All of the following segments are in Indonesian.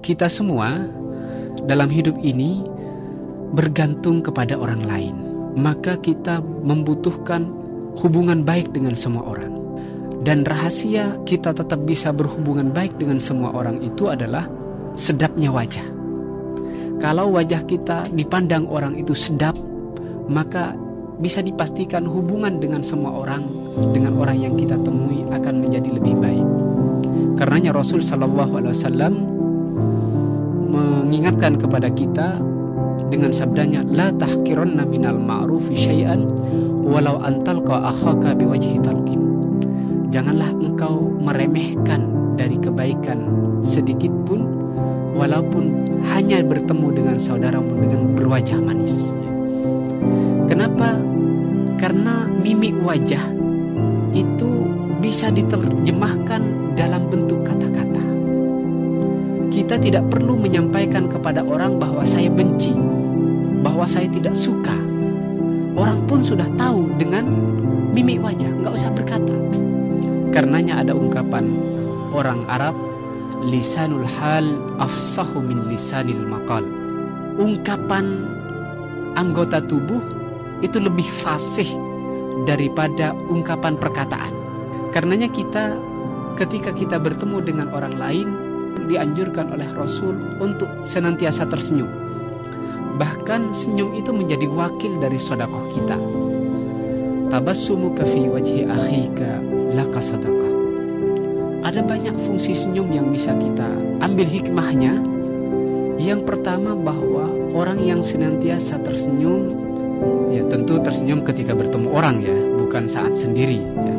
kita semua dalam hidup ini bergantung kepada orang lain. Maka kita membutuhkan hubungan baik dengan semua orang. Dan rahasia kita tetap bisa berhubungan baik dengan semua orang itu adalah sedapnya wajah. Kalau wajah kita dipandang orang itu sedap, maka bisa dipastikan hubungan dengan semua orang, dengan orang yang kita temui akan menjadi lebih baik. Karenanya Rasul SAW mengingatkan kepada kita dengan sabdanya, la tahqiranna minal ma'rufi syai'an walau antalqa akhaka biwajhi talqin. Janganlah engkau meremehkan dari kebaikan sedikit pun, walaupun hanya bertemu dengan saudaramu dengan berwajah manis. Kenapa? Karena mimik wajah itu bisa diterjemahkan dalam bentuk kata-kata. Kita tidak perlu menyampaikan kepada orang bahwa saya benci, bahwa saya tidak suka. Orang pun sudah tahu dengan mimik wajah, nggak usah berkata. Karenanya ada ungkapan orang Arab, lisanul hal afsahu min lisanil maqal. Ungkapan anggota tubuh itu lebih fasih daripada ungkapan perkataan. Karenanya kita ketika kita bertemu dengan orang lain dianjurkan oleh Rasul untuk senantiasa tersenyum. Bahkan senyum itu menjadi wakil dari sedekah kita. Tabassumuka fi wajhi akhika laka sadaqah. Ada banyak fungsi senyum yang bisa kita ambil hikmahnya. Yang pertama, bahwa orang yang senantiasa tersenyum, ya tentu tersenyum ketika bertemu orang ya, bukan saat sendiri ya.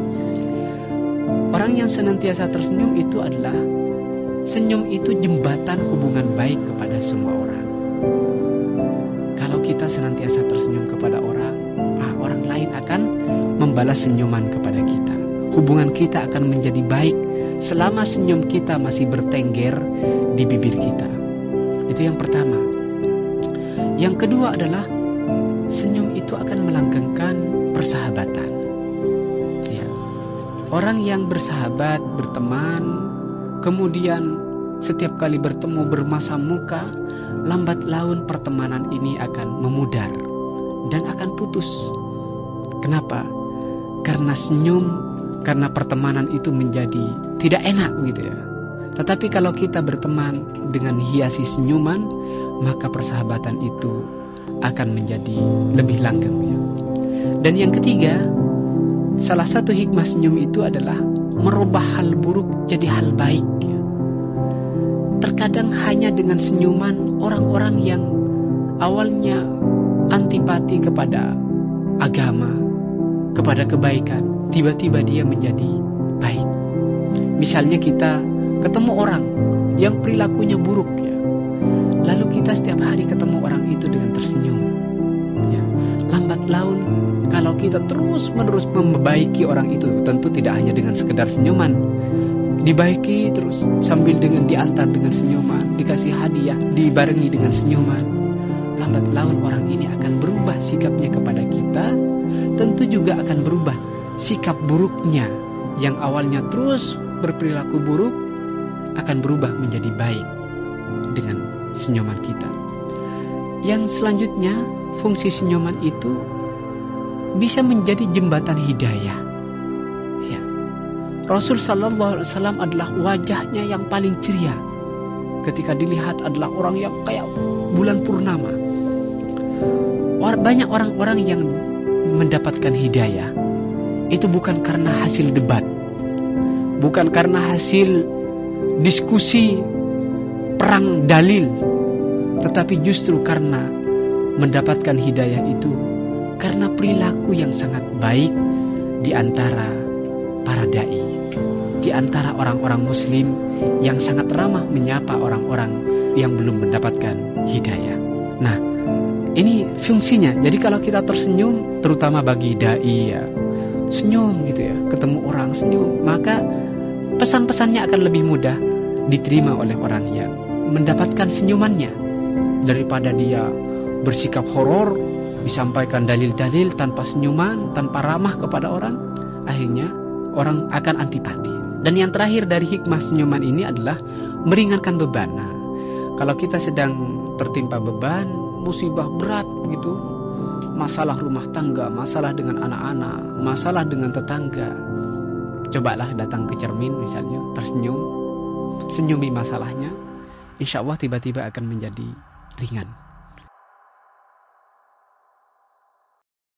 Orang yang senantiasa tersenyum itu adalah, senyum itu jembatan hubungan baik kepada semua orang. Kalau kita senantiasa tersenyum kepada orang, orang lain akan membalas senyuman kepada kita. Hubungan kita akan menjadi baik selama senyum kita masih bertengger di bibir kita. Itu yang pertama. Yang kedua adalah senyum itu akan melanggengkan persahabatan. Ya. Orang yang bersahabat, berteman, kemudian setiap kali bertemu bermasa muka, lambat laun pertemanan ini akan memudar dan akan putus. Kenapa? Karena senyum, karena pertemanan itu menjadi tidak enak gitu ya. Tetapi kalau kita berteman dengan hiasi senyuman, maka persahabatan itu akan menjadi lebih langgeng ya. Dan yang ketiga, salah satu hikmah senyum itu adalah merubah hal buruk jadi hal baik ya. Terkadang hanya dengan senyuman orang-orang yang awalnya antipati kepada agama, kepada kebaikan, tiba-tiba dia menjadi baik. Misalnya kita ketemu orang yang perilakunya buruk ya, lalu kita setiap hari ketemu orang itu dengan tersenyum ya. Lambat laun kalau kita terus-menerus membaiki orang itu, tentu tidak hanya dengan sekedar senyuman, dibaiki terus sambil dengan diantar dengan senyuman, dikasih hadiah, dibarengi dengan senyuman, lambat laun orang ini akan berubah sikapnya kepada kita. Tentu juga akan berubah sikap buruknya yang awalnya terus berperilaku buruk, akan berubah menjadi baik dengan senyuman kita. Yang selanjutnya, fungsi senyuman itu bisa menjadi jembatan hidayah ya. Rasul SAW adalah wajahnya yang paling ceria. Ketika dilihat adalah orang yang kayak bulan purnama. Banyak orang-orang yang mendapatkan hidayah itu bukan karena hasil debat, bukan karena hasil diskusi perang dalil, tetapi justru karena mendapatkan hidayah itu karena perilaku yang sangat baik di antara para dai, di antara orang-orang muslim yang sangat ramah menyapa orang-orang yang belum mendapatkan hidayah. Nah, ini fungsinya. Jadi kalau kita tersenyum, terutama bagi dai ya, senyum gitu ya, ketemu orang senyum, maka pesan-pesannya akan lebih mudah diterima oleh orang yang mendapatkan senyumannya, daripada dia bersikap horor, disampaikan dalil-dalil tanpa senyuman, tanpa ramah kepada orang, akhirnya orang akan antipati. Dan yang terakhir dari hikmah senyuman ini adalah meringankan beban. Kalau kita sedang tertimpa beban, musibah berat begitu, masalah rumah tangga, masalah dengan anak-anak, masalah dengan tetangga, cobalah datang ke cermin misalnya, tersenyum, senyumi masalahnya, insya Allah tiba-tiba akan menjadi ringan.